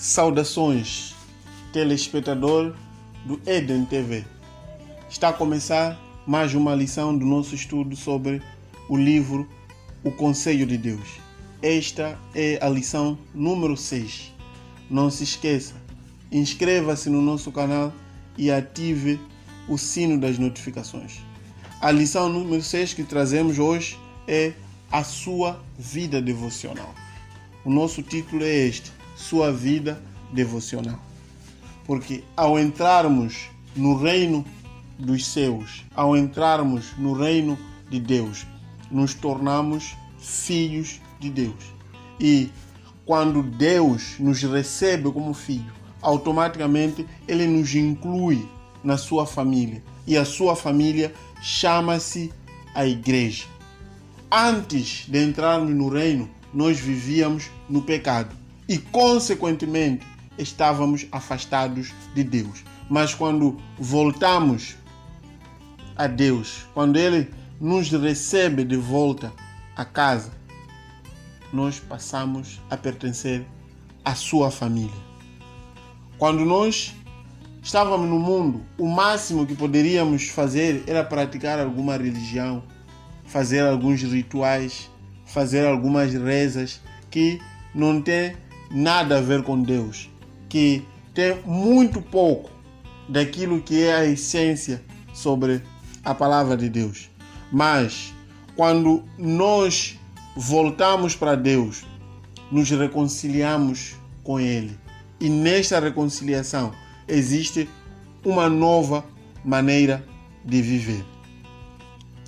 Saudações, telespectador do Eden TV. Está a começar mais uma lição do nosso estudo sobre o livro O Conselho de Deus. Esta é a lição número 6. Não se esqueça, inscreva-se no nosso canal e ative o sino das notificações. A lição número 6 que trazemos hoje é a sua vida devocional. O nosso título é este: Sua vida devocional. Porque ao entrarmos no reino dos céus, ao entrarmos no reino de Deus, nos tornamos filhos de Deus. E quando Deus nos recebe como filho, automaticamente Ele nos inclui na sua família. E a sua família chama-se a igreja. Antes de entrarmos no reino, nós vivíamos no pecado e, consequentemente, estávamos afastados de Deus. Mas quando voltamos a Deus, quando Ele nos recebe de volta a casa, nós passamos a pertencer à sua família. Quando nós estávamos no mundo, o máximo que poderíamos fazer era praticar alguma religião, fazer alguns rituais, fazer algumas rezas que não tem nada a ver com Deus, que tem muito pouco daquilo que é a essência sobre a palavra de Deus. Mas quando nós voltamos para Deus, nos reconciliamos com Ele. E nesta reconciliação existe uma nova maneira de viver.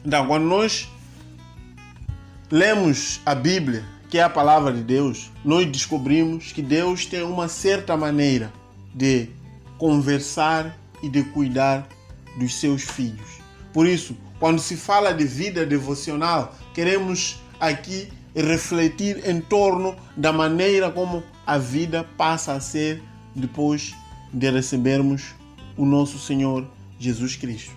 Então, quando nós lemos a Bíblia, que é a palavra de Deus, nós descobrimos que Deus tem uma certa maneira de conversar e de cuidar dos seus filhos. Por isso, quando se fala de vida devocional, queremos aqui refletir em torno da maneira como a vida passa a ser depois de recebermos o nosso Senhor Jesus Cristo.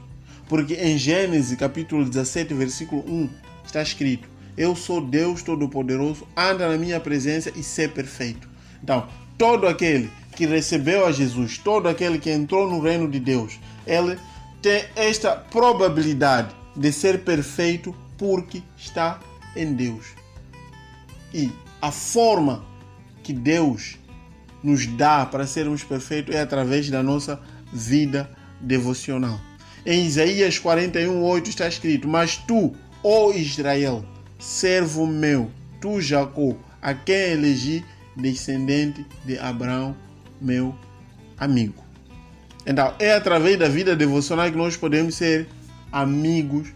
Porque em Gênesis capítulo 17, versículo 1, está escrito: Eu sou Deus Todo-Poderoso, anda na minha presença e ser perfeito. Então, todo aquele que recebeu a Jesus, todo aquele que entrou no reino de Deus, ele tem esta probabilidade de ser perfeito porque está em Deus. E a forma que Deus nos dá para sermos perfeitos é através da nossa vida devocional. Em Isaías 41:8 está escrito: Mas tu, ó Israel, servo meu, tu Jacó, a quem elegi descendente de Abraão, meu amigo. Então, é através da vida devocional que nós podemos ser amigos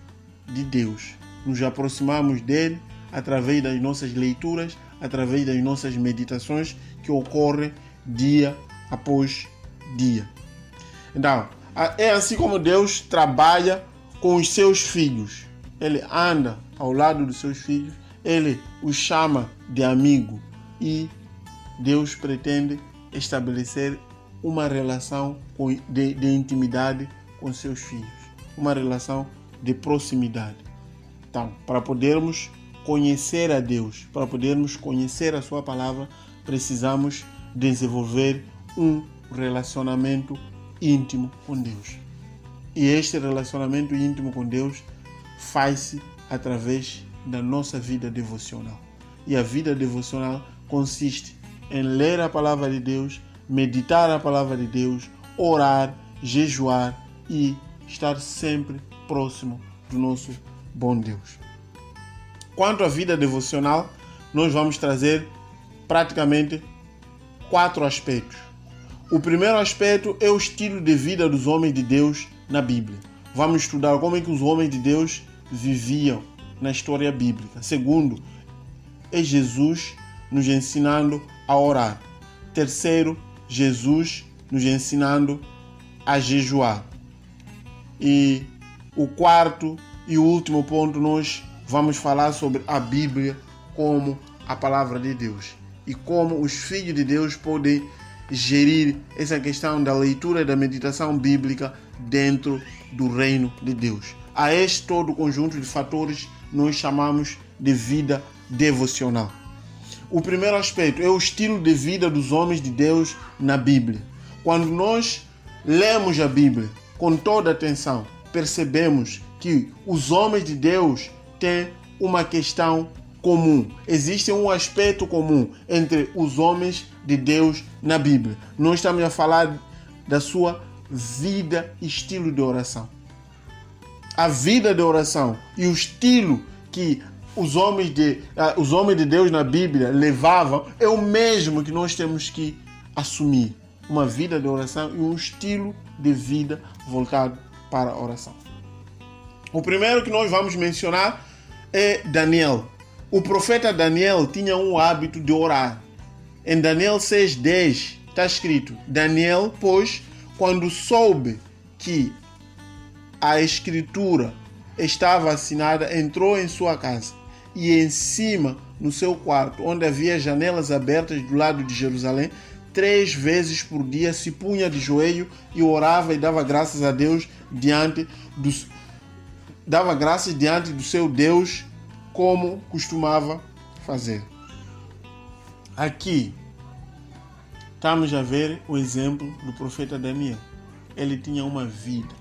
de Deus. Nos aproximamos dele através das nossas leituras, através das nossas meditações que ocorrem dia após dia. Então, é assim como Deus trabalha com os seus filhos. Ele anda ao lado dos seus filhos, Ele os chama de amigo e Deus pretende estabelecer uma relação de intimidade com seus filhos, uma relação de proximidade. Então, para podermos conhecer a Deus, para podermos conhecer a sua palavra, precisamos desenvolver um relacionamento íntimo com Deus. E este relacionamento íntimo com Deus faz-se através da nossa vida devocional. E a vida devocional consiste em ler a palavra de Deus, meditar a palavra de Deus, orar, jejuar e estar sempre próximo do nosso bom Deus. Quanto à vida devocional, nós vamos trazer praticamente 4 aspectos. O primeiro aspecto é o estilo de vida dos homens de Deus na Bíblia. Vamos estudar como é que os homens de Deus viviam na história bíblica. Segundo, é Jesus nos ensinando a orar. Terceiro, Jesus nos ensinando a jejuar. E o quarto e último ponto, nós vamos falar sobre a Bíblia como a palavra de Deus e como os filhos de Deus podem gerir essa questão da leitura e da meditação bíblica dentro do reino de Deus. A este todo conjunto de fatores nós chamamos de vida devocional. O primeiro aspecto é o estilo de vida dos homens de Deus na Bíblia. Quando nós lemos a Bíblia com toda atenção, percebemos que os homens de Deus têm uma questão comum. Existe um aspecto comum entre os homens de Deus na Bíblia. Nós estamos a falar da sua vida e estilo de oração. A vida de oração e o estilo que os homens de Deus na Bíblia levavam é o mesmo que nós temos que assumir. Uma vida de oração e um estilo de vida voltado para a oração. O primeiro que nós vamos mencionar é Daniel. O profeta Daniel tinha um hábito de orar. Em Daniel 6:10 está escrito: Daniel, pois, quando soube que a escritura estava assinada, entrou em sua casa e em cima, no seu quarto, onde havia janelas abertas do lado de Jerusalém, 3 vezes por dia se punha de joelho e orava e dava graças a Deus diante do seu Deus, como costumava fazer. Aqui estamos a ver o exemplo do profeta Daniel. Ele tinha uma vida,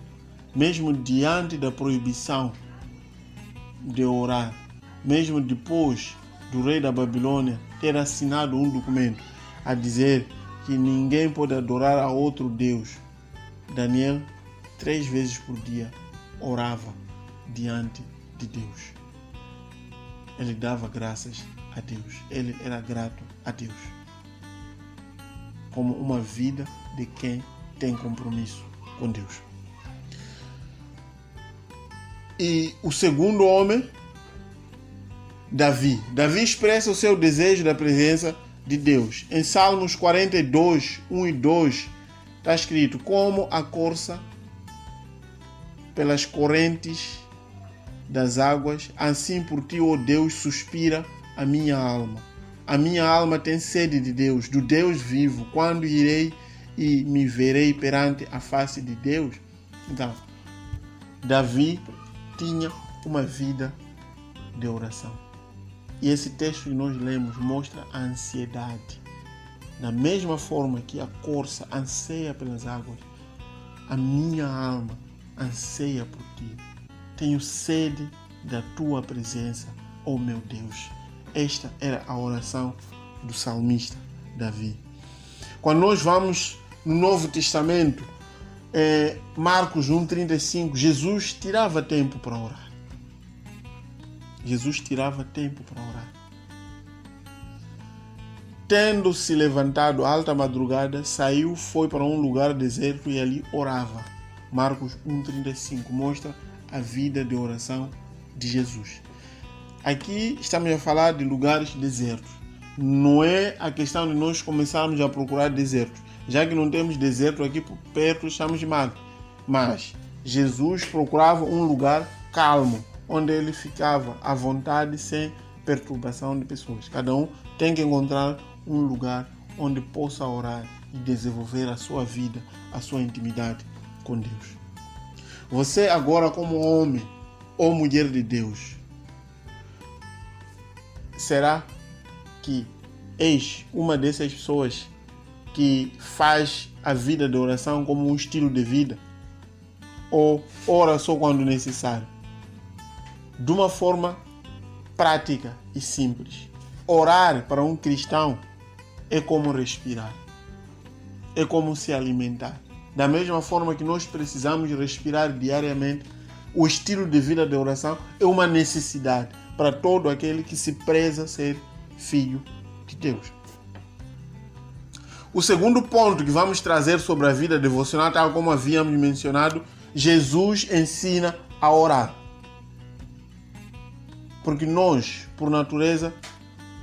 mesmo diante da proibição de orar, mesmo depois do rei da Babilônia ter assinado um documento a dizer que ninguém pode adorar a outro Deus. Daniel, 3 vezes por dia, orava diante de Deus. Ele dava graças a Deus. Ele era grato a Deus. Como uma vida de quem tem compromisso com Deus. E o segundo homem, Davi. Davi expressa o seu desejo da presença de Deus. Em Salmos 42, 1 e 2, está escrito: como a corça pelas correntes das águas, assim por ti, ó Deus, suspira a minha alma. A minha alma tem sede de Deus, do Deus vivo. Quando irei e me verei perante a face de Deus? Então, Davi tinha uma vida de oração. E esse texto que nós lemos mostra a ansiedade. Da mesma forma que a corça anseia pelas águas, a minha alma anseia por ti. Tenho sede da tua presença, ó meu Deus. Esta era a oração do salmista Davi. Quando nós vamos no Novo Testamento, Marcos 1,35, Jesus tirava tempo para orar. Jesus tirava tempo para orar. Tendo se levantado à alta madrugada, saiu, foi para um lugar deserto e ali orava. Marcos 1,35 mostra a vida de oração de Jesus. Aqui estamos a falar de lugares desertos. Não é a questão de nós começarmos a procurar desertos. Já que não temos deserto aqui por perto, estamos de mal. Mas Jesus procurava um lugar calmo, onde ele ficava à vontade, sem perturbação de pessoas. Cada um tem que encontrar um lugar onde possa orar e desenvolver a sua vida, a sua intimidade com Deus. Você agora, como homem ou mulher de Deus, será que és uma dessas pessoas que faz a vida de oração como um estilo de vida? Ou ora só quando necessário? De uma forma prática e simples. Orar para um cristão é como respirar. É como se alimentar. Da mesma forma que nós precisamos respirar diariamente, o estilo de vida de oração é uma necessidade para todo aquele que se preza ser filho de Deus. O segundo ponto que vamos trazer sobre a vida devocional, tal como havíamos mencionado, Jesus ensina a orar. Porque nós, por natureza,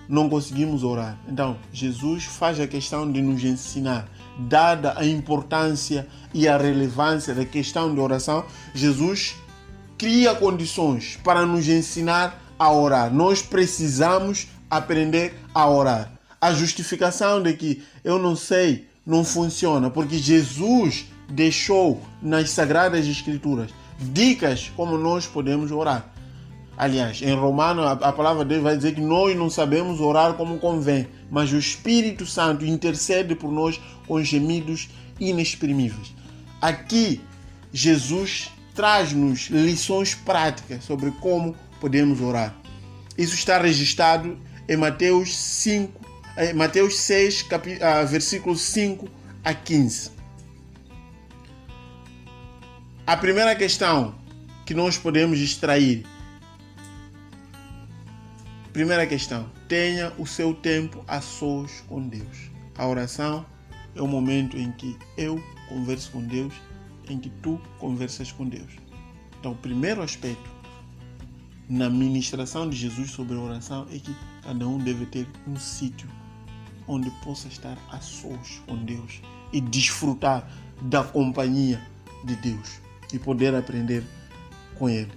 não conseguimos orar. Então, Jesus faz a questão de nos ensinar. Dada a importância e a relevância da questão de oração, Jesus cria condições para nos ensinar a orar. Nós precisamos aprender a orar. A justificação de que eu não sei não funciona, porque Jesus deixou nas Sagradas Escrituras dicas como nós podemos orar. Aliás, em Romano, a palavra de Deus vai dizer que nós não sabemos orar como convém, mas o Espírito Santo intercede por nós com gemidos inexprimíveis. Aqui, Jesus traz-nos lições práticas sobre como podemos orar. Isso está registrado em Mateus 6, versículos 5 a 15. A primeira questão que nós podemos extrair. Primeira questão, tenha o seu tempo a sós com Deus. A oração é o momento em que eu converso com Deus, em que tu conversas com Deus. Então, o primeiro aspecto na ministração de Jesus sobre a oração é que cada um deve ter um sítio onde possa estar a sós com Deus e desfrutar da companhia de Deus e poder aprender com Ele.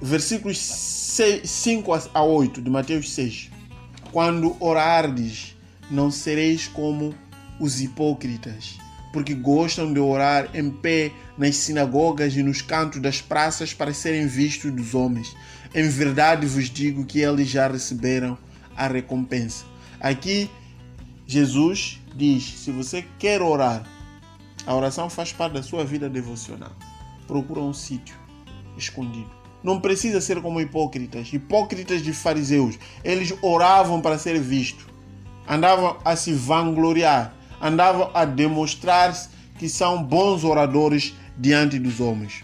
Versículos 5 a 8 de Mateus 6. Quando orardes, não sereis como os hipócritas, porque gostam de orar em pé nas sinagogas e nos cantos das praças para serem vistos dos homens. Em verdade vos digo que eles já receberam a recompensa. Aqui, Jesus diz, se você quer orar, a oração faz parte da sua vida devocional. Procura um sítio escondido. Não precisa ser como hipócritas de fariseus. Eles oravam para ser vistos. Andavam a se vangloriar. Andavam a demonstrar que são bons oradores diante dos homens.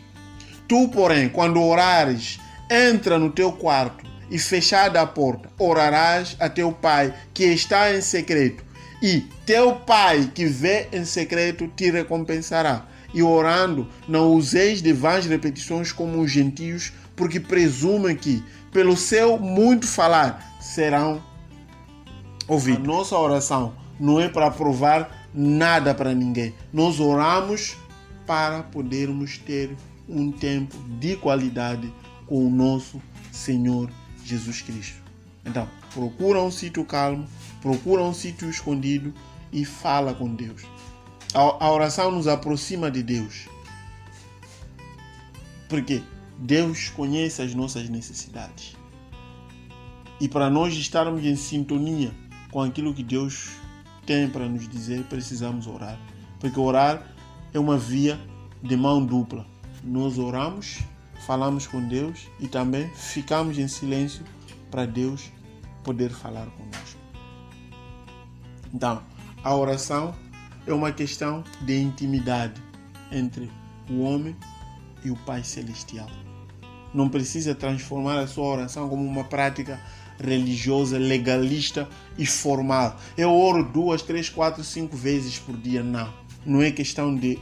Tu, porém, quando orares, entra no teu quarto e fechada a porta, orarás a teu pai que está em secreto. E teu pai que vê em secreto te recompensará. E orando, não useis de vãs repetições como os gentios, porque presumem que, pelo seu muito falar, serão ouvidos. A nossa oração não é para provar nada para ninguém. Nós oramos para podermos ter um tempo de qualidade com o nosso Senhor Jesus Cristo. Então, procura um sítio calmo, procura um sítio escondido e fala com Deus. A oração nos aproxima de Deus. Porque Deus conhece as nossas necessidades. E para nós estarmos em sintonia com aquilo que Deus tem para nos dizer, precisamos orar. Porque orar é uma via de mão dupla. Nós oramos, falamos com Deus e também ficamos em silêncio para Deus poder falar conosco. Então, a oração é uma questão de intimidade entre o homem e o Pai Celestial. Não precisa transformar a sua oração como uma prática religiosa, legalista e formal. Eu oro 2, 3, 4, 5 vezes por dia. Não é questão de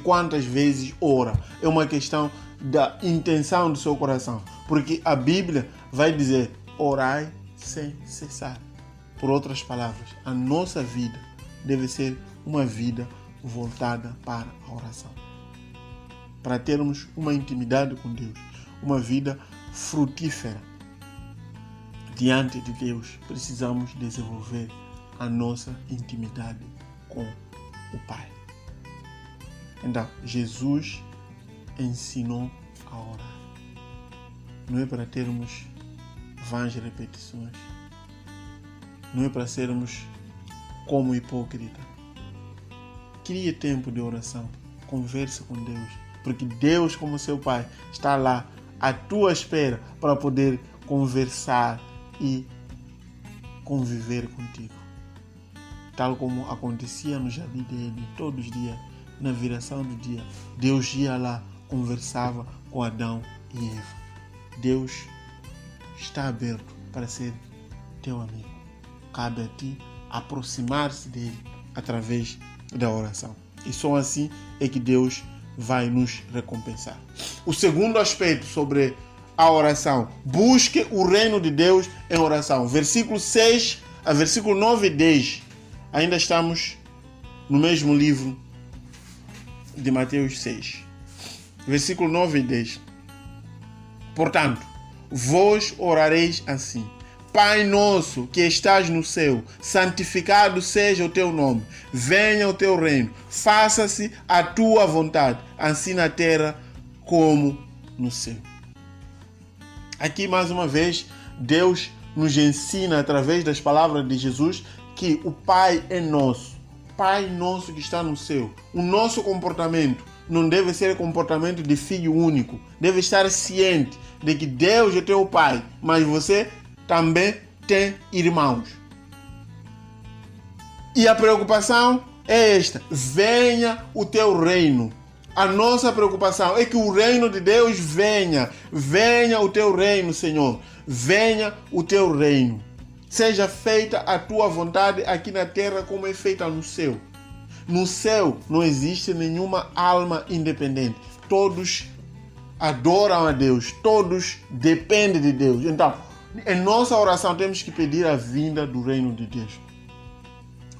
quantas vezes ora. É uma questão da intenção do seu coração. Porque a Bíblia vai dizer, orai sem cessar. Por outras palavras, a nossa vida deve ser uma vida voltada para a oração. Para termos uma intimidade com Deus, uma vida frutífera diante de Deus, precisamos desenvolver a nossa intimidade com o Pai. Então, Jesus ensinou a orar. Não é para termos vãs repetições. Não é para sermos como hipócrita. Crie tempo de oração. Converse com Deus. Porque Deus, como seu Pai, está lá à tua espera para poder conversar e conviver contigo. Tal como acontecia no Jardim de Éden, todos os dias, na viração do dia, Deus ia lá, conversava com Adão e Eva. Deus está aberto para ser teu amigo. Cabe a ti aproximar-se dele através da oração. E só assim é que Deus vai nos recompensar. O segundo aspecto sobre a oração. Busque o reino de Deus em oração. Versículo 6 a versículo 9 e 10. Ainda estamos no mesmo livro de Mateus 6. Versículo 9 e 10. Portanto, vós orareis assim: Pai nosso que estás no céu, santificado seja o teu nome, venha o teu reino, faça-se a tua vontade, assim na terra como no céu. Aqui, mais uma vez, Deus nos ensina, através das palavras de Jesus, que o Pai é nosso. Pai nosso que está no céu. O nosso comportamento não deve ser comportamento de filho único. Deve estar ciente de que Deus é teu Pai, mas você também tem irmãos. E a preocupação é esta: venha o teu reino. A nossa preocupação é que o reino de Deus venha. Venha o teu reino, Senhor. Venha o teu reino. Seja feita a tua vontade aqui na terra como é feita no céu. No céu não existe nenhuma alma independente. Todos adoram a Deus. Todos dependem de Deus. Então, em nossa oração temos que pedir a vinda do reino de Deus.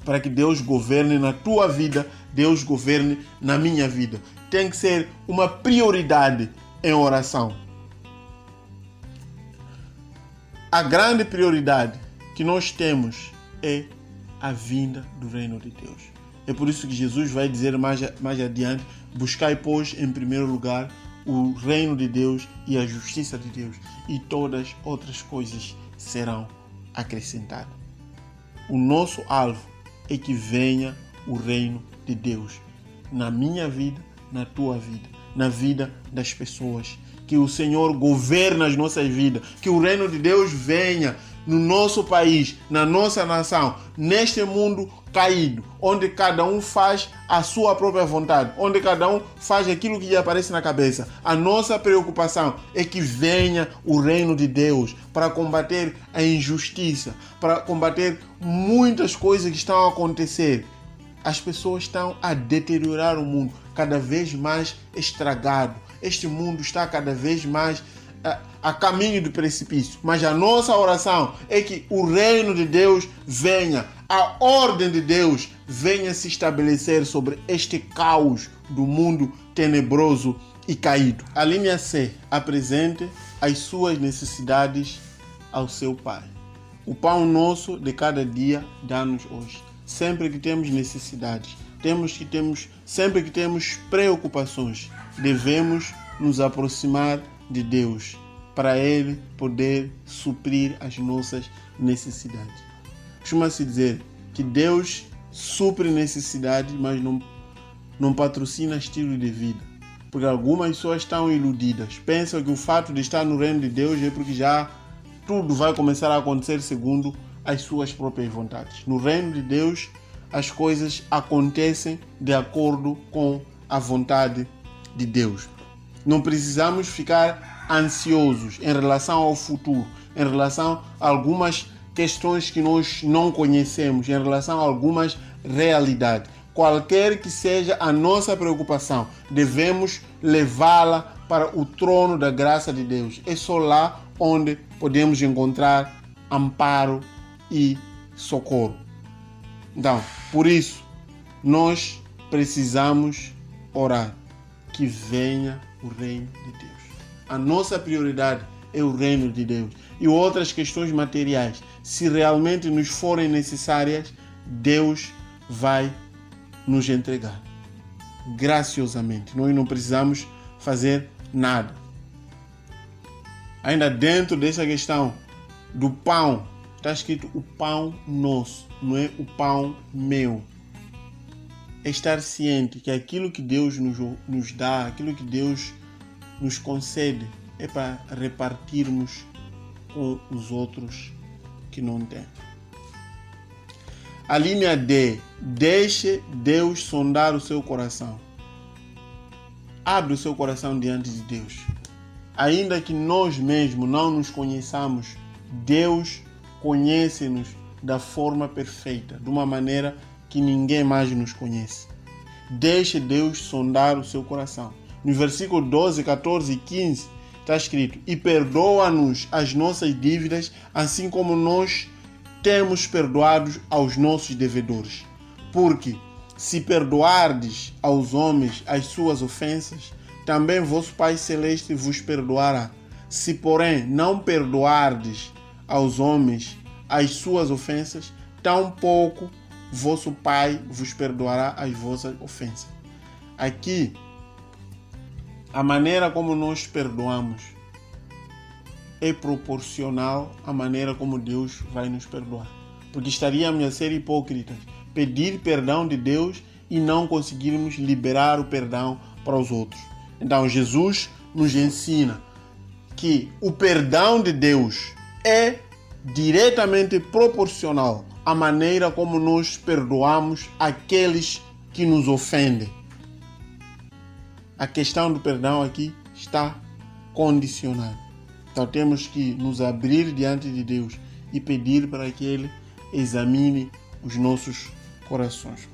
Para que Deus governe na tua vida, Deus governe na minha vida. Tem que ser uma prioridade em oração. A grande prioridade que nós temos é a vinda do reino de Deus. É por isso que Jesus vai dizer mais adiante: buscai, pois, em primeiro lugar o reino de Deus e a justiça de Deus, e todas as outras coisas serão acrescentadas. O nosso alvo é que venha o reino de Deus na minha vida, na tua vida, na vida das pessoas. Que o Senhor governe as nossas vidas, que o reino de Deus venha no nosso país, na nossa nação, neste mundo caído, onde cada um faz a sua própria vontade, onde cada um faz aquilo que lhe aparece na cabeça. A nossa preocupação é que venha o reino de Deus para combater a injustiça, para combater muitas coisas que estão a acontecer. As pessoas estão a deteriorar o mundo, cada vez mais estragado. Este mundo está cada vez mais a caminho do precipício. Mas a nossa oração é que o reino de Deus venha, a ordem de Deus venha se estabelecer sobre este caos do mundo tenebroso e caído. A linha C: apresente as suas necessidades ao seu Pai. O pão nosso de cada dia dá-nos hoje. Sempre que temos necessidades, sempre que temos preocupações, devemos nos aproximar de Deus para Ele poder suprir as nossas necessidades. Costuma-se dizer que Deus supre necessidades, mas não patrocina estilo de vida. Porque algumas pessoas estão iludidas, pensam que o fato de estar no reino de Deus é porque já tudo vai começar a acontecer segundo as suas próprias vontades. No reino de Deus, as coisas acontecem de acordo com a vontade de Deus. Não precisamos ficar ansiosos em relação ao futuro, em relação a algumas questões que nós não conhecemos, em relação a algumas realidades. Qualquer que seja a nossa preocupação, devemos levá-la para o trono da graça de Deus. É só lá onde podemos encontrar amparo e socorro. Então, por isso, nós precisamos orar que venha o reino de Deus. A nossa prioridade é o reino de Deus. E outras questões materiais, se realmente nos forem necessárias, Deus vai nos entregar graciosamente. Nós não precisamos fazer nada. Ainda dentro dessa questão do pão, está escrito o pão nosso, não é o pão meu. É estar ciente que aquilo que Deus nos dá, aquilo que Deus nos concede, é para repartirmos com os outros que não têm. A linha D: deixe Deus sondar o seu coração. Abre o seu coração diante de Deus. Ainda que nós mesmos não nos conheçamos, Deus conhece-nos da forma perfeita, de uma maneira que ninguém mais nos conhece. Deixe Deus sondar o seu coração. No versículo 12, 14 e 15 está escrito: e perdoa-nos as nossas dívidas, assim como nós temos perdoado aos nossos devedores. Porque se perdoardes aos homens as suas ofensas, também vosso Pai Celeste vos perdoará. Se, porém, não perdoardes aos homens as suas ofensas, tampouco vosso Pai vos perdoará as vossas ofensas. Aqui, a maneira como nós perdoamos é proporcional à maneira como Deus vai nos perdoar. Porque estaríamos a ser hipócritas, pedir perdão de Deus e não conseguirmos liberar o perdão para os outros. Então Jesus nos ensina que o perdão de Deus é diretamente proporcional à maneira como nós perdoamos aqueles que nos ofendem. A questão do perdão aqui está condicionada. Então temos que nos abrir diante de Deus e pedir para que Ele examine os nossos corações.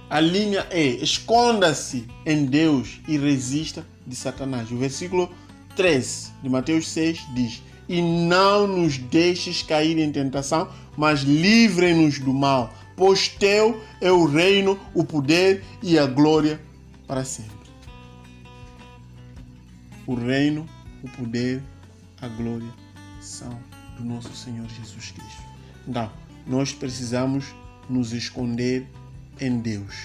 A linha é: esconda-se em Deus e resista de Satanás. O versículo 3 de Mateus 6 diz: e não nos deixes cair em tentação, mas livre-nos do mal, pois teu é o reino, o poder e a glória para sempre. O reino, o poder, a glória são do nosso Senhor Jesus Cristo. Então, nós precisamos nos esconder em Deus.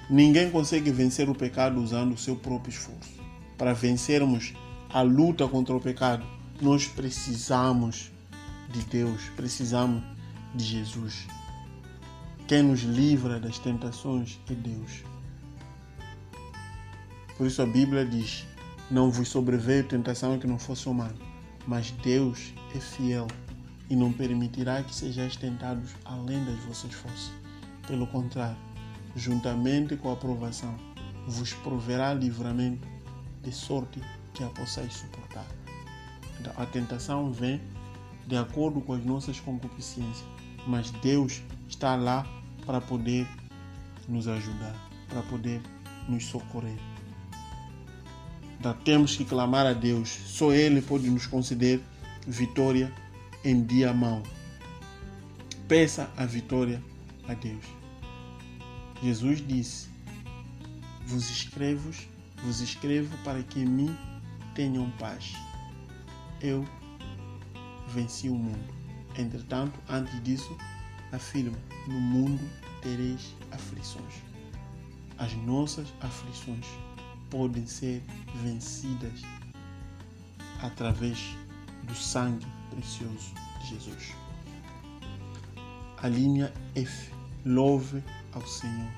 Ninguém consegue vencer o pecado usando o seu próprio esforço. Para vencermos a luta contra o pecado, nós precisamos de Deus, precisamos de Jesus. Quem nos livra das tentações é Deus. Por isso a Bíblia diz: não vos sobreveio tentação que não fosse humana, mas Deus é fiel e não permitirá que sejais tentados além das vossas forças. Pelo contrário, juntamente com a aprovação, vos proverá livramento, de sorte que a possais suportar. Então, a tentação vem de acordo com as nossas concupiscências, mas Deus está lá para poder nos ajudar, para poder nos socorrer. Então, temos que clamar a Deus. Só Ele pode nos conceder vitória em dia mau. Peça a vitória a Deus. Jesus disse: vos escrevo para que em mim tenham paz. Eu venci o mundo. Entretanto, antes disso, afirma: no mundo tereis aflições. As nossas aflições podem ser vencidas através do sangue precioso de Jesus. A linha F: louve ao Senhor.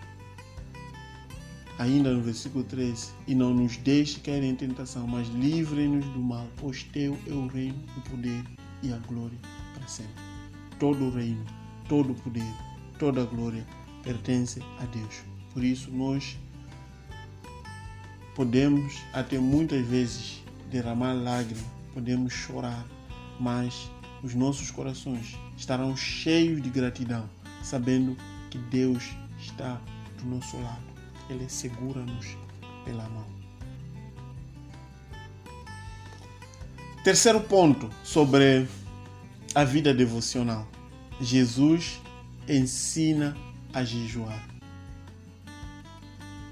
Ainda no versículo 13: e não nos deixe cair em tentação, mas livre-nos do mal, pois teu é o reino, o poder e a glória para sempre. Todo o reino, todo o poder, toda a glória pertence a Deus. Por isso nós podemos até muitas vezes derramar lágrimas, podemos chorar, mas os nossos corações estarão cheios de gratidão, sabendo que Deus está do nosso lado. Ele segura-nos pela mão. Terceiro ponto sobre a vida devocional. Jesus ensina a jejuar.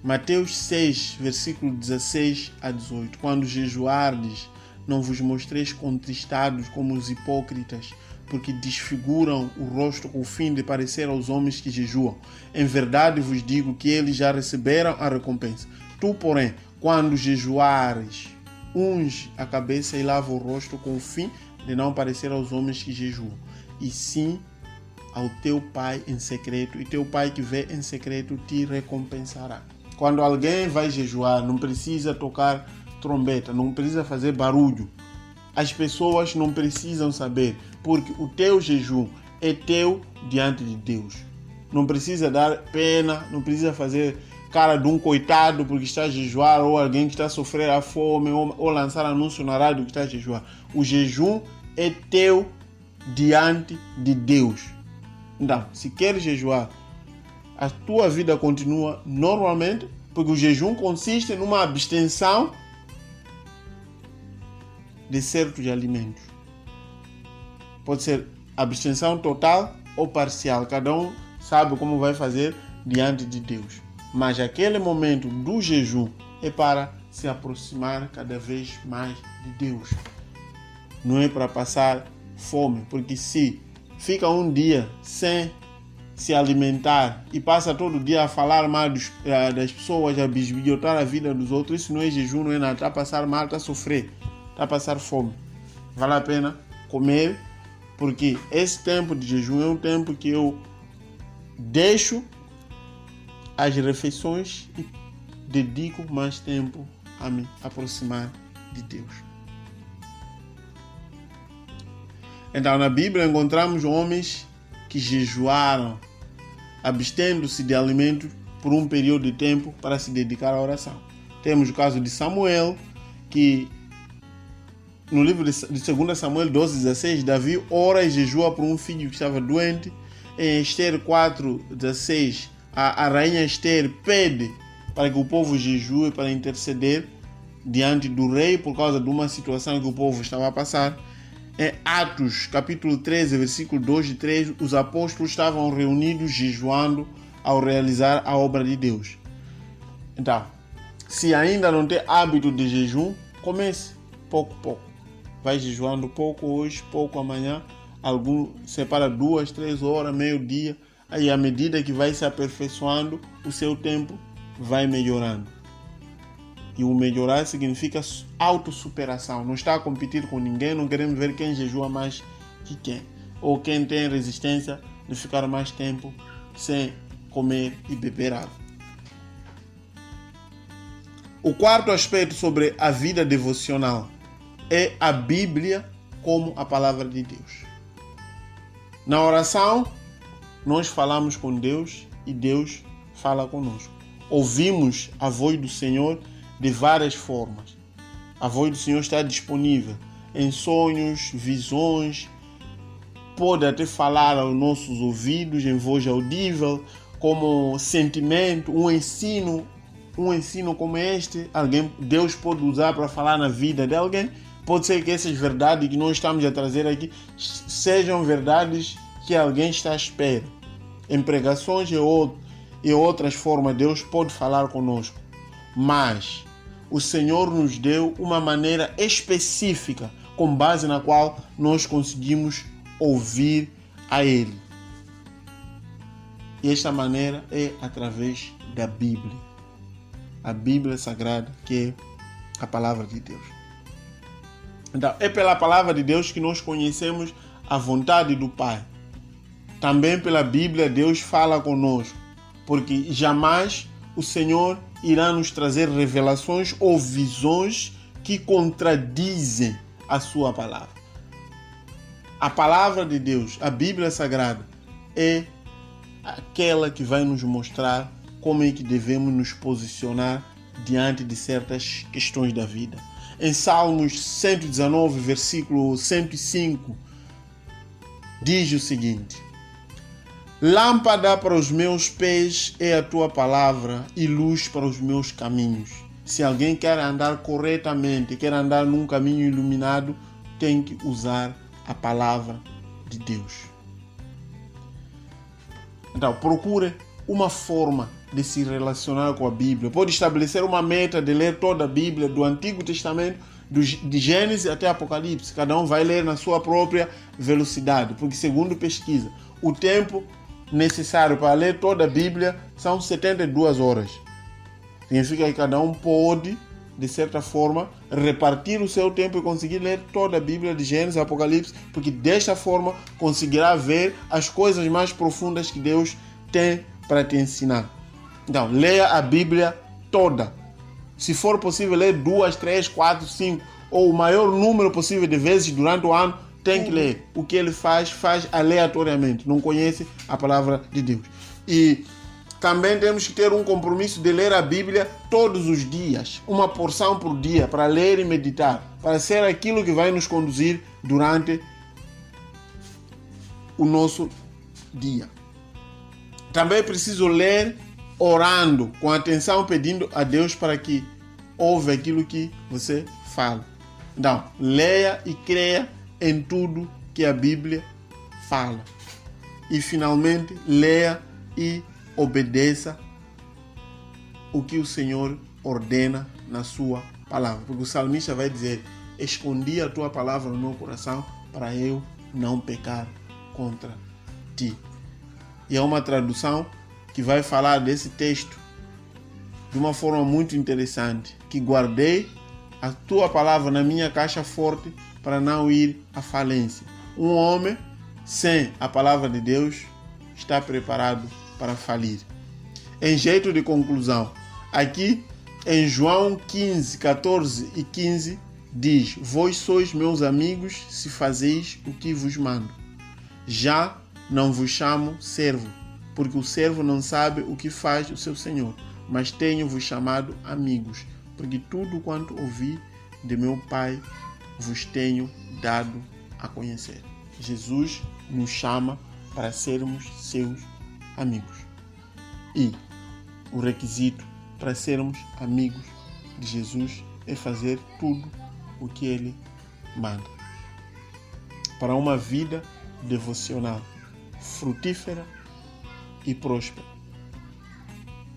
Mateus 6, versículo 16 a 18. Quando jejuardes, não vos mostreis contristados como os hipócritas, porque desfiguram o rosto com o fim de parecer aos homens que jejuam. Em verdade vos digo que eles já receberam a recompensa. Tu, porém, quando jejuares, unge a cabeça e lava o rosto com o fim de não parecer aos homens que jejuam, e sim ao teu Pai em secreto, e teu Pai que vê em secreto te recompensará. Quando alguém vai jejuar, não precisa tocar trombeta, não precisa fazer barulho. As pessoas não precisam saber, porque o teu jejum é teu diante de Deus. Não precisa dar pena, não precisa fazer cara de um coitado porque está a jejuar, ou alguém que está a sofrer a fome, ou lançar anúncio na rádio que está a jejuar. O jejum é teu diante de Deus. Então, se queres jejuar, a tua vida continua normalmente, porque o jejum consiste numa abstenção de certos alimentos. Pode ser abstenção total ou parcial. Cada um sabe como vai fazer diante de Deus. Mas aquele momento do jejum é para se aproximar cada vez mais de Deus. Não é para passar fome, porque se fica um dia sem se alimentar e passa todo dia a falar mal das pessoas, a bisbilhotar a vida dos outros, isso não é jejum, não é nada. Está a passar mal, está a sofrer, está a passar fome. Vale a pena comer, porque esse tempo de jejum é um tempo que eu deixo as refeições e dedico mais tempo a me aproximar de Deus. Então, na Bíblia encontramos homens que jejuaram, abstendo-se de alimentos por um período de tempo para se dedicar à oração. Temos o caso de Samuel, que no livro de 2 Samuel 12:16, Davi ora e jejua por um filho que estava doente. Em Esther 4:16, a rainha Esther pede para que o povo jejue para interceder diante do rei por causa de uma situação que o povo estava a passar. Em Atos, capítulo 13, versículo 2 e 3, os apóstolos estavam reunidos jejuando ao realizar a obra de Deus. Então, se ainda não tem hábito de jejum, comece pouco a pouco. Vai jejuando pouco hoje, pouco amanhã, separa 2, 3 horas, meio-dia, aí à medida que vai se aperfeiçoando, o seu tempo vai melhorando. E o melhorar significa autossuperação. Não está a competir com ninguém, não queremos ver quem jejua mais que quem. Ou quem tem resistência de ficar mais tempo sem comer e beber água. O quarto aspecto sobre a vida devocional é a Bíblia como a palavra de Deus. Na oração, nós falamos com Deus e Deus fala conosco. Ouvimos a voz do Senhor de várias formas. A voz do Senhor está disponível em sonhos, visões, pode até falar aos nossos ouvidos em voz audível, como sentimento, um ensino como este, Deus pode usar para falar na vida de alguém. Pode ser que essas verdades que nós estamos a trazer aqui sejam verdades que alguém está à espera. Em pregações e outras formas, Deus pode falar conosco. Mas o Senhor nos deu uma maneira específica com base na qual nós conseguimos ouvir a Ele. E esta maneira é através da Bíblia. A Bíblia Sagrada, que é a Palavra de Deus. Então, é pela Palavra de Deus que nós conhecemos a vontade do Pai. Também pela Bíblia Deus fala conosco, porque jamais o Senhor irá nos trazer revelações ou visões que contradizem a sua palavra. A palavra de Deus, a Bíblia Sagrada, é aquela que vai nos mostrar como é que devemos nos posicionar diante de certas questões da vida. Em Salmos 119, versículo 105, diz o seguinte: lâmpada para os meus pés é a tua palavra e luz para os meus caminhos. Se alguém quer andar corretamente, quer andar num caminho iluminado, tem que usar a palavra de Deus. Então, procure uma forma de se relacionar com a Bíblia. Pode estabelecer uma meta de ler toda a Bíblia, do Antigo Testamento, de Gênesis até Apocalipse. Cada um vai ler na sua própria velocidade, porque segundo pesquisa, o tempo necessário para ler toda a Bíblia são 72 horas. Significa que cada um pode, de certa forma, repartir o seu tempo e conseguir ler toda a Bíblia de Gênesis e Apocalipse, porque desta forma conseguirá ver as coisas mais profundas que Deus tem para te ensinar. Então, leia a Bíblia toda. Se for possível, ler 2, 3, 4, 5 ou o maior número possível de vezes durante o ano, tem que ler. O que ele faz aleatoriamente. Não conhece a palavra de Deus. E também temos que ter um compromisso de ler a Bíblia todos os dias. Uma porção por dia para ler e meditar. Para ser aquilo que vai nos conduzir durante o nosso dia. Também é preciso ler orando, com atenção, pedindo a Deus para que ouça aquilo que você fala. Então, leia e creia em tudo que a Bíblia fala. E finalmente, leia e obedeça o que o Senhor ordena na sua palavra. Porque o salmista vai dizer: escondi a tua palavra no meu coração para eu não pecar contra ti. E é uma tradução que vai falar desse texto de uma forma muito interessante, que guardei a tua palavra na minha caixa forte para não ir à falência. Um homem sem a palavra de Deus está preparado para falir. Em jeito de conclusão, aqui em João 15, 14 e 15 diz: vós sois meus amigos se fazeis o que vos mando. Já não vos chamo servo, porque o servo não sabe o que faz o seu senhor, mas tenho-vos chamado amigos, porque tudo quanto ouvi de meu Pai vos tenho dado a conhecer. Jesus nos chama para sermos seus amigos. E o requisito para sermos amigos de Jesus é fazer tudo o que Ele manda. Para uma vida devocional, frutífera e próspera,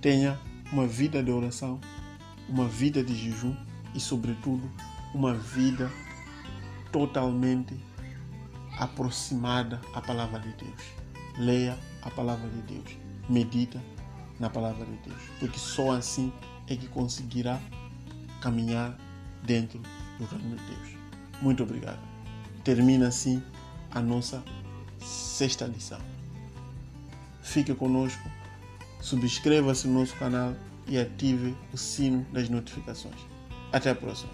tenha uma vida de oração, uma vida de jejum e, sobretudo, uma vida totalmente aproximada à palavra de Deus. Leia a palavra de Deus, medita na palavra de Deus, porque só assim é que conseguirá caminhar dentro do reino de Deus. Muito obrigado. Termina assim a nossa 6ª lição. Fique conosco, subscreva-se no nosso canal e ative o sino das notificações. Até a próxima.